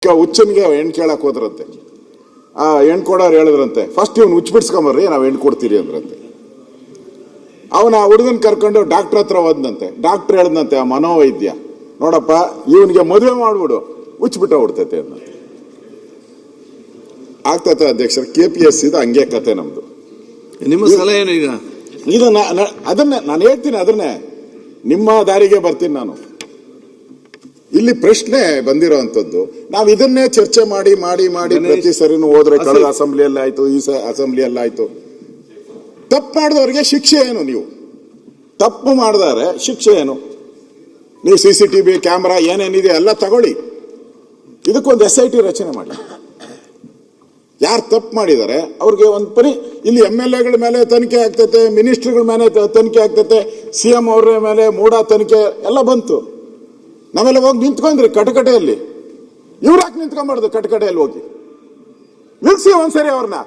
ಹುಚ್ಚನ್ಗೆ ಹೆಣ್ಣು ಕೇಳಕ್ ಹೋದ್ರಂತೆ. ಆ ಹೆಣ್ಣು ಕೊಡೋರು ಹೇಳಿದ್ರಂತೆ, ಫಸ್ಟ್ ಇವ್ನು ಹುಚ್ಚು ಬಿಡ್ಸ್ಕೊಂಬರ್ರಿ, ನಾವು ಹೆಣ್ಣು ಕೊಡ್ತೀರಿ ಅಂದ್ರಂತೆ. ಅವನ ಹುಡುಗನ್ ಕರ್ಕೊಂಡು ಡಾಕ್ಟರ್ ಹತ್ರ ಹೋದ್ನಂತೆ. ಡಾಕ್ಟರ್ ಹೇಳ್ದಂತೆ ಆ ಮನೋವೈದ್ಯ, ನೋಡಪ್ಪ ಇವನಿಗೆ ಮದುವೆ ಮಾಡ್ಬಿಡು, ಹುಚ್ಚಿಬಿಟ್ಟ ಬಿಡ್ತೈತೆ ಅನ್ನಂತೆ. ಆಗ್ತೈತೆ ಅಧ್ಯಕ್ಷರ, KPS ಇದು ಹಂಗೆ ಕತೆ ನಮ್ದು. ನಿಮ್ಮ ಸಲಹೆ ಏನು ಈಗ? ಇದು ಅದನ್ನೇ ನಾನು ಹೇಳ್ತೀನಿ, ಅದನ್ನೇ ನಿಮ್ಮ ದಾರಿಗೆ ಬರ್ತೀನಿ ನಾನು. ಇಲ್ಲಿ ಪ್ರಶ್ನೆ ಬಂದಿರೋಂಥದ್ದು, ನಾವು ಇದನ್ನೇ ಚರ್ಚೆ ಮಾಡಿ ಮಾಡಿ ಮಾಡಿ ಪ್ರತಿ ಸರಿನೂ ಹೋದ್ರೆ, ಕಳೆದ ಅಸೆಂಬ್ಲಿಯಲ್ಲಿ ಆಯ್ತು, ಈ ಅಸೆಂಬ್ಲಿಯಲ್ಲಿ ಆಯ್ತು. ತಪ್ಪು ಮಾಡಿದವ್ರಿಗೆ ಶಿಕ್ಷೆ ಏನು? ನೀವು ತಪ್ಪು ಮಾಡಿದರೆ ಶಿಕ್ಷೆ ಏನು? ನೀವು CCTV ಕ್ಯಾಮ್ರಾ ಏನೇನಿದೆ ಎಲ್ಲ ತಗೊಳ್ಳಿ, ಇದಕ್ಕೊಂದು SIT ರಚನೆ ಮಾಡಿ. ಯಾರು ತಪ್ಪು ಮಾಡಿದ್ದಾರೆ ಅವ್ರಿಗೆ ಒಂದು ಇಲ್ಲಿ MLAಗಳ ಮೇಲೆ ತನಿಖೆ ಆಗ್ತೈತೆ, ಮಿನಿಸ್ಟ್ರಿಗಳ ಮೇಲೆ ತನಿಖೆ ಆಗ್ತೈತೆ, CM ಅವ್ರ ಮೇಲೆ ಮೂಢ ತನಿಖೆ ಎಲ್ಲ ಬಂತು. ನಾವೆಲ್ಲ ಹೋಗಿ ನಿಂತ್ಕೊಂಡ್ರಿ ಕಟಕಟೆಯಲ್ಲಿ. ಇವ್ರು ಯಾಕೆ ನಿಂತ್ಕೊಂಡ್ಬಾರ್ದು? ಕಟಕಟೆಯಲ್ಲಿ ಹೋಗಿ ನಿಲ್ಸಿ ಒಂದ್ಸರಿ ಅವ್ರನ್ನ,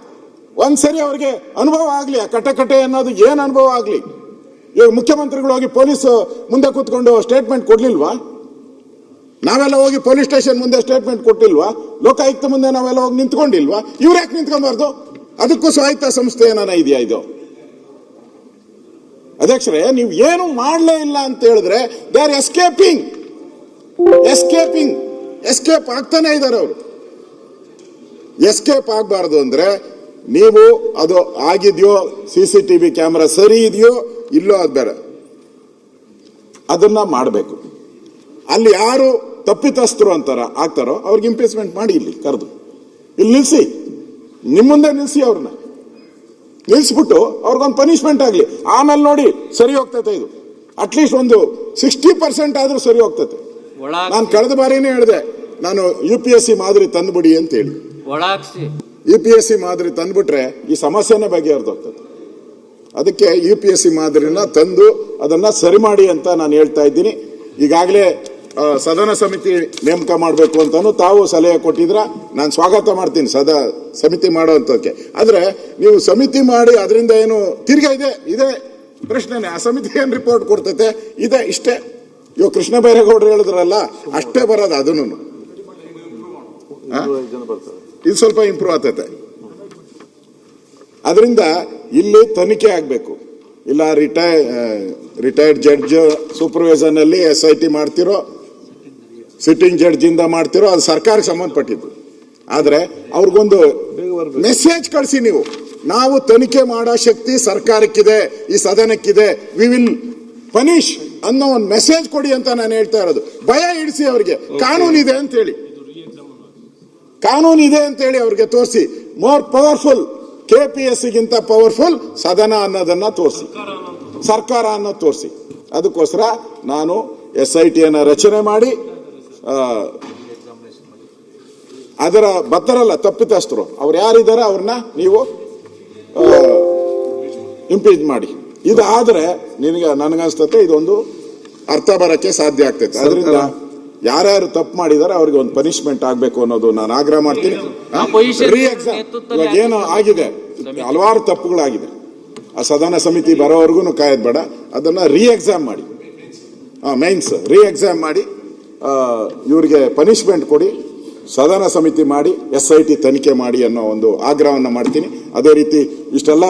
ಒಂದ್ಸರಿ ಅವ್ರಿಗೆ ಅನುಭವ ಆಗ್ಲಿ. ಆ ಕಟಕಟೆ ಅನ್ನೋದು ಏನ್ ಅನುಭವ ಆಗ್ಲಿ. ಇವಾಗ ಮುಖ್ಯಮಂತ್ರಿಗಳು ಹೋಗಿ ಪೊಲೀಸ್ ಮುಂದೆ ಕೂತ್ಕೊಂಡು ಸ್ಟೇಟ್ಮೆಂಟ್ ಕೊಡ್ಲಿಲ್ವಾ? ನಾವೆಲ್ಲ ಹೋಗಿ ಪೊಲೀಸ್ ಸ್ಟೇಷನ್ ಮುಂದೆ ಸ್ಟೇಟ್ಮೆಂಟ್ ಕೊಟ್ಟಿಲ್ವಾ? ಲೋಕಾಯುಕ್ತ ಮುಂದೆ ನಾವೆಲ್ಲ ಹೋಗಿ ನಿಂತ್ಕೊಂಡಿಲ್ವಾ? ಇವ್ರು ಯಾಕೆ ನಿಂತ್ಕೊಂಬಾರ್ದು? ಅದಕ್ಕೂ ಸ್ವಾಯತ್ತ ಸಂಸ್ಥೆ ಏನಾನ ಇದೆಯಾ ಇದು? ಅಧ್ಯಕ್ಷರೇ, ನೀವು ಏನು ಮಾಡಲೇ ಇಲ್ಲ ಅಂತ ಹೇಳಿದ್ರೆ ದೇ ಆರ್ ಎಸ್ಕೇಪ್ ಆಗ್ತಾನೆ ಇದ್ದಾರೆ ಅವರು. ಎಸ್ಕೇಪ್ ಆಗಬಾರ್ದು ಅಂದ್ರೆ ನೀವು ಅದು ಆಗಿದೆಯೋ, CCTV ಕ್ಯಾಮ್ರಾ ಸರಿ ಇದೆಯೋ ಇಲ್ಲೋ ಅದು ಬೇರೆ, ಅದನ್ನ ಮಾಡಬೇಕು. ಅಲ್ಲಿ ಯಾರು ತಪ್ಪಿತಸ್ಥರು ಅಂತಾರ ಆಗ್ತಾರೋ ಅವ್ರಿಗೆ ಇಂಪೀಚ್ಮೆಂಟ್ ಮಾಡಿ, ಇಲ್ಲಿ ಕರೆದು ಇಲ್ಲಿ ನಿಲ್ಸಿ, ನಿಮ್ಮ ಮುಂದೆ ನಿಲ್ಸಿ, ಅವ್ರನ್ನ ನಿಲ್ಸ್ಬಿಟ್ಟು ಅವ್ರಿಗೊಂದು ಪನಿಷ್ಮೆಂಟ್ ಆಗಲಿ. ಆಮೇಲೆ ನೋಡಿ ಸರಿ ಹೋಗ್ತೈತೆ. ಇದು ಅಟ್ಲೀಸ್ಟ್ ಒಂದು 60% ಆದ್ರೂ ಸರಿ ಹೋಗ್ತೈತೆ. ನಾನು ಕಳೆದ ಬಾರಿನೇ ಹೇಳಿದೆ, ನಾನು UPSC ಮಾದರಿ ತಂದ್ಬಿಡಿ ಅಂತ ಹೇಳಿ. UPSC ಮಾದರಿ ತಂದ್ಬಿಟ್ರೆ ಈ ಸಮಸ್ಯೆನೇ ಬಗೆಹರಿದೋಗ್ತದೆ. ಅದಕ್ಕೆ UPSC ಮಾದರಿನ ತಂದು ಅದನ್ನ ಸರಿ ಮಾಡಿ ಅಂತ ನಾನು ಹೇಳ್ತಾ ಇದ್ದೀನಿ. ಈಗಾಗಲೇ ಸದನ ಸಮಿತಿ ನೇಮಕ ಮಾಡಬೇಕು ಅಂತಾನು ತಾವು ಸಲಹೆ ಕೊಟ್ಟಿದ್ರ, ನಾನು ಸ್ವಾಗತ ಮಾಡ್ತೀನಿ ಸಮಿತಿ ಮಾಡೋಂಥಕ್ಕೆ. ಆದ್ರೆ ನೀವು ಸಮಿತಿ ಮಾಡಿ ಅದರಿಂದ ಏನು ತಿರ್ಗಾ ಇದೇ ಪ್ರಶ್ನೆನೆ. ಆ ಸಮಿತಿ ಏನ್ ರಿಪೋರ್ಟ್ ಕೊಡ್ತೈತೆ? ಇದೆ ಇಷ್ಟೇ. ಇವಾಗ ಕೃಷ್ಣ ಬೈರೇಗೌಡರು ಹೇಳಿದ್ರಲ್ಲ, ಅಷ್ಟೇ ಬರೋದು. ಅದನ್ನು ಇದು ಸ್ವಲ್ಪ ಇಂಪ್ರೂವ್ ಆಗ್ತೈತೆ. ಅದರಿಂದ ಇಲ್ಲಿ ತನಿಖೆ ಆಗ್ಬೇಕು. ಇಲ್ಲ ರಿಟೈರ್ಡ್ ಜಡ್ಜ್ ಸೂಪರ್ವೈಸರ್ ನಲ್ಲಿ SIT ಮಾಡ್ತಿರೋ, ಸಿಟ್ಟಿಂಗ್ ಜಡ್ಜ್ ಇಂದ ಮಾಡ್ತಿರೋ, ಅದು ಸರ್ಕಾರಕ್ಕೆ ಸಂಬಂಧಪಟ್ಟಿದ್ದು. ಆದ್ರೆ ಅವ್ರಿಗೊಂದು ಮೆಸೇಜ್ ಕಳಿಸಿ, ನೀವು ನಾವು ತನಿಖೆ ಮಾಡೋ ಶಕ್ತಿ ಸರ್ಕಾರಕ್ಕಿದೆ, ಈ ಸದನಕ್ಕಿದೆ, ವಿ ವಿಲ್ ಪನಿಷ್ ಅನ್ನೋ ಒಂದು ಮೆಸೇಜ್ ಕೊಡಿ ಅಂತ ನಾನು ಹೇಳ್ತಾ ಇರೋದು. ಭಯ ಇಡಿಸಿ ಅವ್ರಿಗೆ, ಕಾನೂನಿದೆ ಅಂತೇಳಿ, ಕಾನೂನಿದೆ ಅಂತೇಳಿ ಅವ್ರಿಗೆ ತೋರಿಸಿ. ಮೋರ್ ಪವರ್ಫುಲ್, KPS ಗಿಂತ ಪವರ್ಫುಲ್ ಸದನ ಅನ್ನೋದನ್ನ ತೋರಿಸಿ, ಸರ್ಕಾರ ಅನ್ನೋದು ತೋರಿಸಿ. ಅದಕ್ಕೋಸ್ಕರ ನಾನು SIT ಅನ್ನ ರಚನೆ ಮಾಡಿ, ಅದರ ಬತ್ತರಲ್ಲ ತಪ್ಪಿತಸ್ಥರು ಅವ್ರು ಯಾರಿದ್ದಾರೆ ಅವ್ರನ್ನ ನೀವು ಇಂಪೀಚ್ ಮಾಡಿ. ಇದಾದ್ರೆ ನನಗನ್ಸ್ತತೆ ಇದೊಂದು ಅರ್ಥ ಬರಕ್ಕೆ ಸಾಧ್ಯ ಆಗ್ತೈತೆ. ಅದರಿಂದ ಯಾರ್ಯಾರು ತಪ್ಪು ಮಾಡಿದಾರೆ ಅವ್ರಿಗೆ ಒಂದು ಪನಿಷ್ಮೆಂಟ್ ಆಗ್ಬೇಕು ಅನ್ನೋದು ನಾನು ಆಗ್ರಹ ಮಾಡ್ತೀನಿ. ಇವಾಗ ಏನು ಆಗಿದೆ, ಹಲವಾರು ತಪ್ಪುಗಳಾಗಿದೆ. ಆ ಸದನ ಸಮಿತಿ ಬರೋವರೆಗೂ ಕಾಯೋದ್ ಬೇಡ, ಅದನ್ನ ಎಕ್ಸಾಮ್ ಮಾಡಿ, ಮೈನ್ಸ್ ಎಕ್ಸಾಮ್ ಮಾಡಿ ಇವ್ರಿಗೆ ಪನಿಷ್ಮೆಂಟ್ ಕೊಡಿ, ಸದನ ಸಮಿತಿ ಮಾಡಿ, SIT ತನಿಖೆ ಮಾಡಿ ಅನ್ನೋ ಒಂದು ಆಗ್ರಹವನ್ನ ಮಾಡ್ತೀನಿ. ಅದೇ ರೀತಿ ಇಷ್ಟೆಲ್ಲ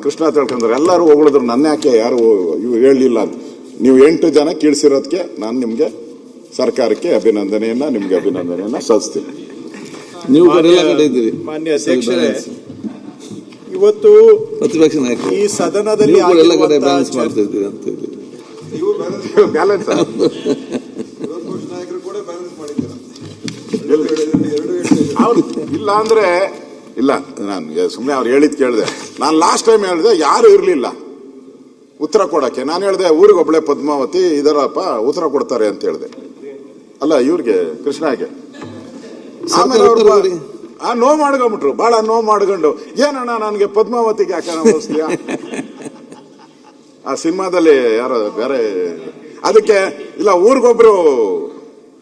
ಕೃಷ್ಣ ತಿಳ್ಕೊಂಡ್ರೆ ಎಲ್ಲರೂ ಹೊಗಳಿದ್ರು, ನನ್ನ ಯಾಕೆ ಯಾರು ಇವು ಹೇಳಲಿಲ್ಲ ಅಂತ. ನೀವು 8 ಜನ ಕೀಳ್ಸಿರೋದಕ್ಕೆ ನಾನು ನಿಮ್ಗೆ, ಸರ್ಕಾರಕ್ಕೆ ನಿಮ್ಗೆ ಅಭಿನಂದನೆಯನ್ನ ಸಲ್ಲಿಸ್ತೀನಿ. ನೀವು ಮಾನ್ಯ ಅಧ್ಯಕ್ಷರೇ, ಇವತ್ತು ಪ್ರತಿಪಕ್ಷ ನಾಯಕ ಈ ಸದನದಲ್ಲಿ ಇಲ್ಲ ಅಂದ್ರೆ ಇಲ್ಲ, ನಾನು ಸುಮ್ಮನೆ ಅವ್ರು ಹೇಳಿದ್ ಕೇಳಿದೆ. ನಾನು ಲಾಸ್ಟ್ ಟೈಮ್ ಹೇಳಿದೆ ಯಾರು ಇರ್ಲಿಲ್ಲ ಉತ್ತರ ಕೊಡಕ್ಕೆ. ನಾನು ಹೇಳಿದೆ ಊರಿಗೆ ಒಬ್ಳೆ ಪದ್ಮಾವತಿ ಇದರಪ್ಪ ಉತ್ತರ ಕೊಡ್ತಾರೆ ಅಂತ ಹೇಳಿದೆ. ಅಲ್ಲ ಇವ್ರಿಗೆ ಕೃಷ್ಣಗೆ. ಆಮೇಲೆ ಅವ್ರು ನೋವು ಮಾಡ್ಕೊಂಡ್ಬಿಟ್ರು, ಬಹಳ ನೋವು ಮಾಡ್ಕೊಂಡು, ಏನಣ್ಣ ನನಗೆ ಪದ್ಮಾವತಿಗೆ ಯಾಕೆ ಹೋಲಿಸ್ತೀಯ? ಆ ಸಿನಿಮಾದಲ್ಲಿ ಯಾರೋ ಬೇರೆ, ಅದಕ್ಕೆ ಇಲ್ಲ ಊರಿಗೊಬ್ರು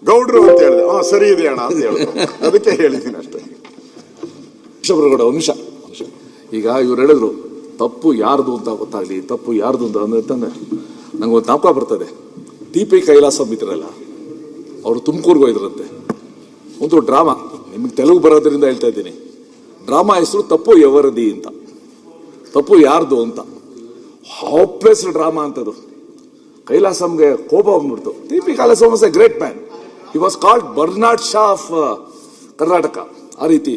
ಗೌಡ್ರು ಅಂತ ಹೇಳಿದೆ. ಸರಿ ಇದೆ ಅಣ್ಣ ಅಂತ ಹೇಳಿದ್ರು, ಅದಕ್ಕೆ ಹೇಳಿದ್ದೀನಿ ಅಷ್ಟೇ. ನಿಮಿಷ. ಈಗ ಇವ್ರು ಹೇಳಿದ್ರು ತಪ್ಪು ಯಾರ್ದು ಅಂತ ಗೊತ್ತಾಗ್ಲಿ, ತಪ್ಪು ಯಾರ್ದು ಅಂತ ಅಂದ್ರೆ ನಂಗೊಂದು ಜ್ಞಾಪಕ ಬರ್ತದೆ. TP ಕೈಲಾಸ ಮಿತ್ರಲ್ಲ, ಅವರು ತುಮಕೂರ್ಗೆ ಹೋಯ್ದ್ರಂತೆ. ಒಂದು ಡ್ರಾಮಾ, ನಿಮಗೆ ತೆಲುಗು ಬರೋದ್ರಿಂದ ಹೇಳ್ತಾ ಇದ್ದೀನಿ. ಡ್ರಾಮಾ ಹೆಸರು ತಪ್ಪು ಎವರದಿ ಅಂತ, ತಪ್ಪು ಯಾರ್ದು ಅಂತ. ಹಾಪ್ಲೆಸ್ ಡ್ರಾಮಾ ಅಂತದು. ಕೈಲಾಸಂಗೆ ಕೋಪ ಬಂದ್ಬಿಡ್ತು. T P Kailasam was A great man. He was called Bernard Shah of Karnataka. ಆ ರೀತಿ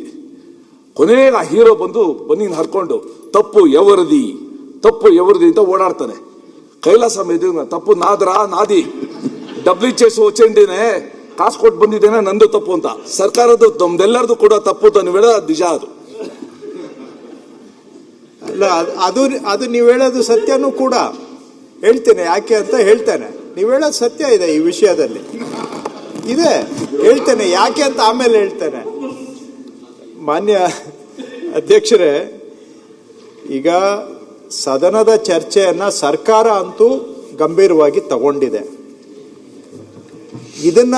ಕೊನೆಗೆ ಆ ಹೀರೋ ಬಂದು ಬನ್ನಿನ ಹರ್ಕೊಂಡು ತಪ್ಪು ಎವರದಿ ಅಂತ ಓಡಾಡ್ತಾನೆ. ಕೈಲಾಸಂ ಎದುರು ತಪ್ಪು ನಾದಿ WHS వచ్చింದೇನೆ, ಕಾಸು ಕೊಟ್ಟು ಬಂದಿದ್ದೇನೆ, ನಂದು ತಪ್ಪು ಅಂತ. ಸರ್ಕಾರದ್ದು ನಮ್ದೆಲ್ಲರದು ಕೂಡ ತಪ್ಪು ಅಂತ ನೀವು ಹೇಳೋದು ನಿಜ. ಅದು ಅಲ್ಲ, ಅದು ನೀವು ಹೇಳೋದು ಸತ್ಯನೂ ಕೂಡ. ಹೇಳ್ತೇನೆ ಯಾಕೆ ಅಂತ ಹೇಳ್ತೇನೆ. ನೀವು ಹೇಳೋದು ಸತ್ಯ ಇದೆ, ಈ ವಿಷಯದಲ್ಲಿ ಇದೆ. ಹೇಳ್ತೇನೆ ಯಾಕೆ ಅಂತ ಆಮೇಲೆ ಹೇಳ್ತೇನೆ. ಮಾನ್ಯ ಅಧ್ಯಕ್ಷರೇ, ಈಗ ಸದನದ ಚರ್ಚೆಯನ್ನ ಸರ್ಕಾರ ಅಂತೂ ಗಂಭೀರವಾಗಿ ತಗೊಂಡಿದೆ. ಇದನ್ನ